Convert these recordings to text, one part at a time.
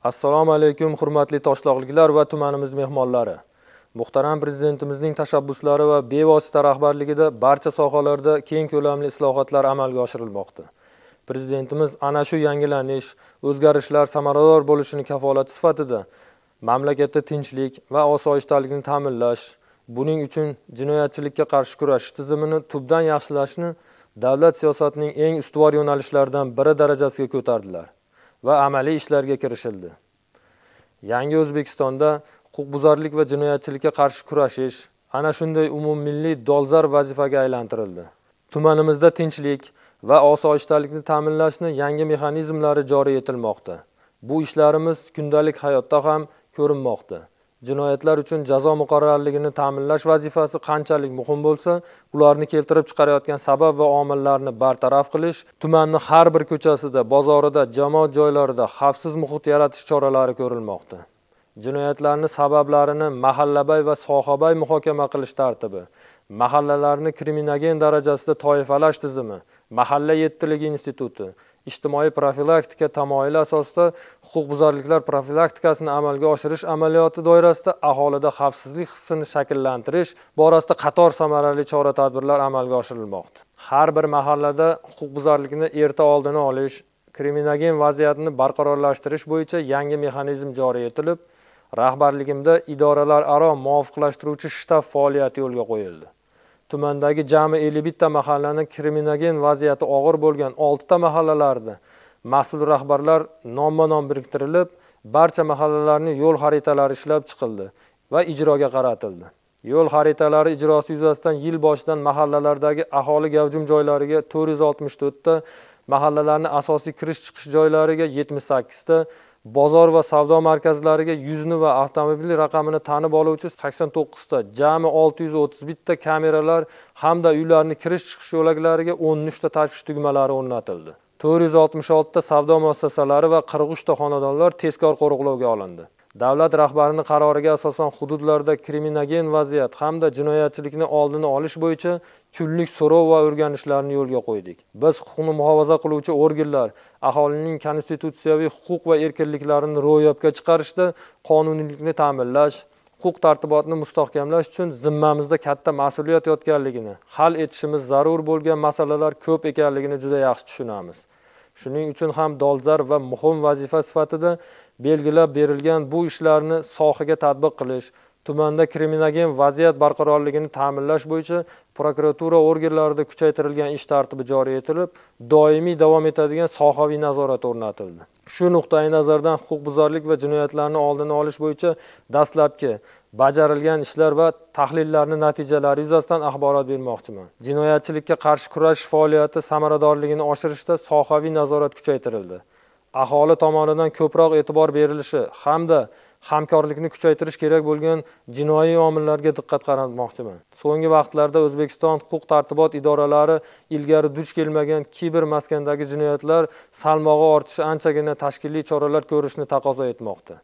Assalomu alaykum, hurmatli toshloqliklar va tumanimiz mehmonlari. Muhtaram prezidentimizning tashabbuslari va bevosita rahbarligida barcha sohalarda keng ko'lamli islohotlar amalga oshirilmoqda. Prezidentimiz ana shu yangilanish, o'zgarishlar samarador bo'lishini kafolati sifatida mamlakatda tinchlik va osoyishtalikni ta'minlash, buning uchun jinoyatchilikka qarshi kurashish tizimini tubdan yaxshilashni davlat siyosatining eng ustuvor yo'nalishlaridan biri darajasiga ko'tardilar va amaliy ishlarga kirishildi. Yangi O'zbekistonda huquqbuzarlik va jinoyatchilikka qarshi kurashish ana shunday umummilliy dolzarb vazifaga aylantirildi. Tumanimizda tinchlik va osoyishtalikni ta'minlashni yangi mexanizmlari joriy etilmoqda. Bu ishlarimiz kundalik hayotda ham ko'rinmoqda. Jinoyatlar uchun jazo muqarrarligini ta'minlash vazifasi qanchalik muhim bo'lsa, ularni keltirib chiqarayotgan sabab va omillarni bartaraf qilish, tumanning har bir ko'chasida, bozorida, jamoat joylarida xavfsiz muhit yaratish choralari ko'rilmoqda. Jinoyatlarning sabablarini mahallabay va sohabay muhokama qilish tartibi, mahallalarni kriminogen darajasida toifalash tizimi, mahalla yettiligi instituti, ijtimoiy profilaktika tamoyili asosida huquqbuzarliklar profilaktikasini amalga oshirish amaliyoti doirasida aholida xavfsizlik hissini shakllantirish borasida qator samarali chora-tadbirlar amalga oshirilmoqda. Har bir mahallada huquqbuzarlikni erta oldini olish, kriminogen vaziyatni barqarorlashtirish bo'yicha yangi mexanizm joriy etilib, rahbarligimda idoralararo muvofiqlashtiruvchi shtab faoliyati yo'lga qo'yildi. Tumandagi jami 51 ta mahallani kriminogen vaziyati og'ir bo'lgan 6 ta mahallalarda mas'ul rahbarlar nomma-nom biriktirilib, barcha mahallalarning yo'l xaritalari ishlab chiqildi va ijroga qaratildi. Yo'l xaritalari ijrosi yuzasidan yil boshidan mahallalardagi aholi gavjum joylariga 464 ta, mahallalarning asosiy kirish-chiqish joylariga 78 ta, bozor va savdo markazlariga yuzni va avtomobil raqamini tanib oluvchi 89 ta, jami 631 ta kameralar hamda uylarning kirish-chiqish yo'laklariga 13 ta tashvish tugmalari o'rnatildi. 466 ta savdo muassasalari va 43 ta xonadonlar tezkor qo'riqlovga olindi. Davlat rahbarining qaroriga asosan hududlarda kriminogen vaziyat hamda jinoyatchilikni oldini olish bo'yicha kunlik so'rov va o'rganishlarni yo'lga qo'ydik. Biz huquqni muhofaza qiluvchi organlar aholining konstitutsiyaviy huquq va erkinliklarini ro'yobga chiqarishda qonuniylikni ta'minlash, huquq tartibotini mustahkamlash uchun zimmamizda katta mas'uliyat yotganligini, hal etishimiz zarur bo'lgan masalalar ko'p ekanligini juda yaxshi tushunamiz. Shuning uchun ham dolzarb va muhim vazifa sifatida belgilab berilgan bu ishlarni sohaga tatbiq qilish, tumanda kriminogen vaziyat barqarorligini ta'minlash bo'yicha prokuratura organlarida kuchaytirilgan ish tartibi joriy etilib, doimiy davom etadigan sohaviy nazorat o'rnatildi. Shu nuqtai nazardan huquqbuzarlik va jinoyatlarni oldini olish bo'yicha dastlabki bajarilgan ishlar va tahlillarning natijalari yuzasidan axborot bermoqchiman. Jinoyatchilikka qarshi kurashish faoliyati samaradorligini oshirishda sohaviy nazorat kuchaytirildi. Aholi tomonidan ko'proq e'tibor berilishi hamda hamkorlikni kuchaytirish kerak bo'lgan jinoiy omillarga diqqat qaratmoqchiman. So'nggi vaqtlarda O'zbekiston huquq tartibot idoralari ilgari duch kelmagan kiber maskandagi jinoyatlar salmog'i ortishi anchagina tashkiliy choralar ko'rishni taqozo etmoqda.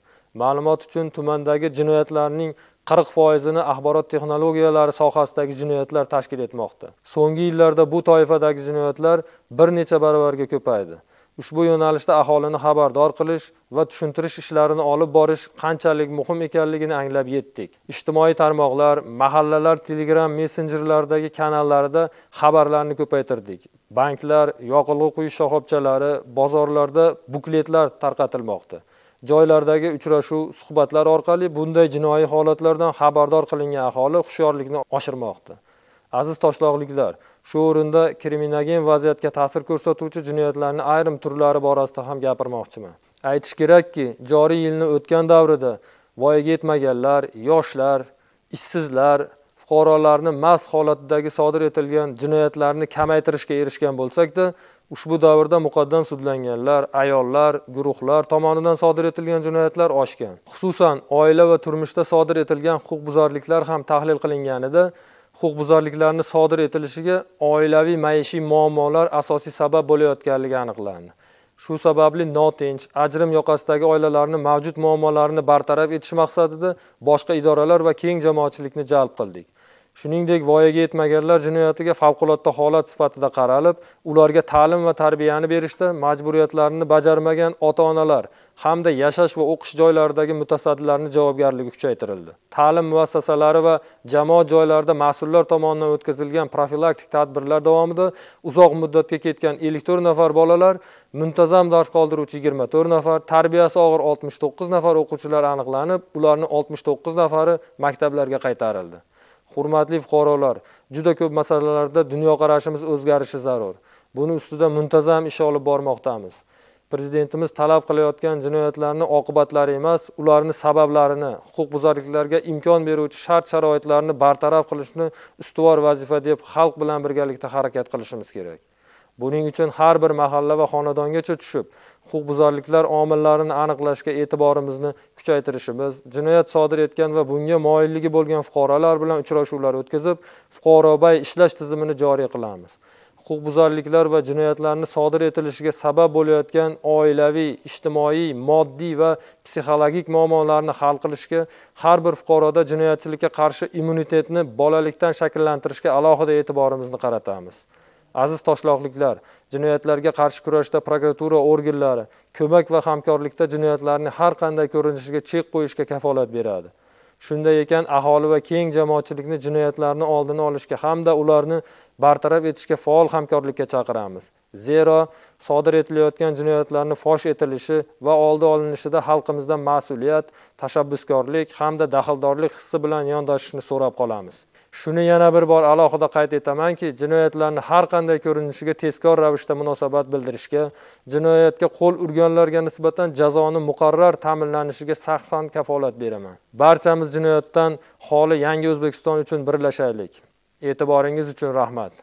Ma'lumot uchun tumandagi jinoyatlarning 40%ni axborot texnologiyalari sohasidagi jinoyatlar tashkil etmoqda. So'nggi yillarda bu toifadagi jinoyatlar bir necha baravarga ko'paydi. Ushbu yo'nalishda aholini xabardor qilish va tushuntirish ishlarini olib borish qanchalik muhim ekanligini anglab yetdik. Ijtimoiy tarmoqlar, mahallalar, Telegram messenjerlaridagi kanallarda xabarlarni ko'paytirdik. Banklar, yoqilg'i quyish shoxobchalari, bozorlarda bukletlar tarqatilmoqda. Joylardagi uchrashuv, suhbatlar orqali bunday jinoiy holatlardan xabardor qilingan aholi hushyorlikni oshirmoqda. Aziz toshloqliklar, shu o'rinda kriminogen vaziyatga ta'sir ko'rsatuvchi jinoyatlarning ayrim turlari borasida ham gapirmoqchiman. Aytish kerakki, joriy yilning o'tgan davrida voyaga yetmaganlar, yoshlar, ishsizlar, fuqarolarni mast holatdagi sodir etilgan jinoyatlarni kamaytirishga erishgan bo'lsak-da, ushbu davrda muqaddam sudlanganlar, ayollar, guruhlar tomonidan sodir etilgan jinoyatlar oshgan. Xususan, oila va turmushda sodir etilgan huquqbuzarliklar ham tahlil qilinganida huquqbuzarliklarni sodir etilishiga oilaviy maishiy muammolar asosiy sabab bo'layotganligi aniqlandi. Shu sababli notinch, ajrim yoqasidagi oilalarning mavjud muammolarini bartaraf etish maqsadida boshqa idoralar va keng jamoatchilikni jalb qildik. Shuningdek, voyaga yetmaganlar jinoyatiga favqulodda holat sifatida qaralib, ularga ta'lim va tarbiyani berishda majburiyatlarini bajarmagan ota-onalar hamda yashash va o'qish joylaridagi mutasaddilarning javobgarligi kuchaytirildi. Ta'lim muassasalari va jamoat joylarida mas'ullar tomonidan o'tkazilgan profilaktik tadbirlar davomida uzoq muddatga ketgan 54 nafar bolalar, muntazam dars qoldiruvchi 24 nafar, tarbiyasi og'ir 69 nafar o'quvchilar aniqlanib, ularning 69 nafari maktablarga qaytarildi. Hurmatli fuqarolar, juda ko'p masalalarda dunyoqarashimiz o'zgarishi zarur. Buni ustida muntazam ish olib bormoqdamiz. Prezidentimiz talab qilayotgan jinoyatlarning oqibatlari emas, ularning sabablarini, huquqbuzarliklarga imkon beruvchi shart-sharoitlarni bartaraf qilishni ustuvor vazifa deb xalq bilan birgalikda harakat qilishimiz kerak. Buning uchun har bir mahalla va xonadongacha tushib, huquqbuzarliklar omillarini aniqlashga e'tiborimizni kuchaytirishimiz, jinoyat sodir etgan va bunga moyilligi bo'lgan fuqarolar bilan uchrashuvlar o'tkazib, fuqarobay ishlash tizimini joriy qilamiz. Huquqbuzarliklar va jinoyatlarning sodir etilishiga sabab bo'layotgan oilaviy, ijtimoiy, moddiy va psixologik muammolarni hal qilishga, har bir fuqaroda jinoyatchilikka qarshi immunitetni bolalikdan shakllantirishga alohida e'tiborimizni qaratamiz. Aziz toshloqliklar, jinoyatlarga qarshi kurashda prokuratura organlari ko'mak va hamkorlikda jinoyatlarning har qanday ko'rinishiga chek qo'yishga kafolat beradi. Shunday ekan, aholi va keng jamoatchilikni jinoyatlarning oldini olishga hamda ularni bartaraf etishga faol hamkorlikka chaqiramiz. Zero, sodir etilayotgan jinoyatlarning fosh etilishi va oldi olinishida xalqimizdan mas'uliyat, tashabbuskorlik hamda daxldorlik hissi bilan yondashishni so'rab qolamiz. Shuni yana bir bor alohida qayd etamanki, jinoyatlarni har qanday ko'rinishiga tezkor ravishda munosabat bildirishga, jinoyatga qo'l urganlarga nisbatan jazoni muqarrar ta'minlanishiga shaxsan kafolat beraman. Barchamiz jinoyatdan xoli yangi O'zbekiston uchun birlashaylik. E'tiboringiz uchun rahmat.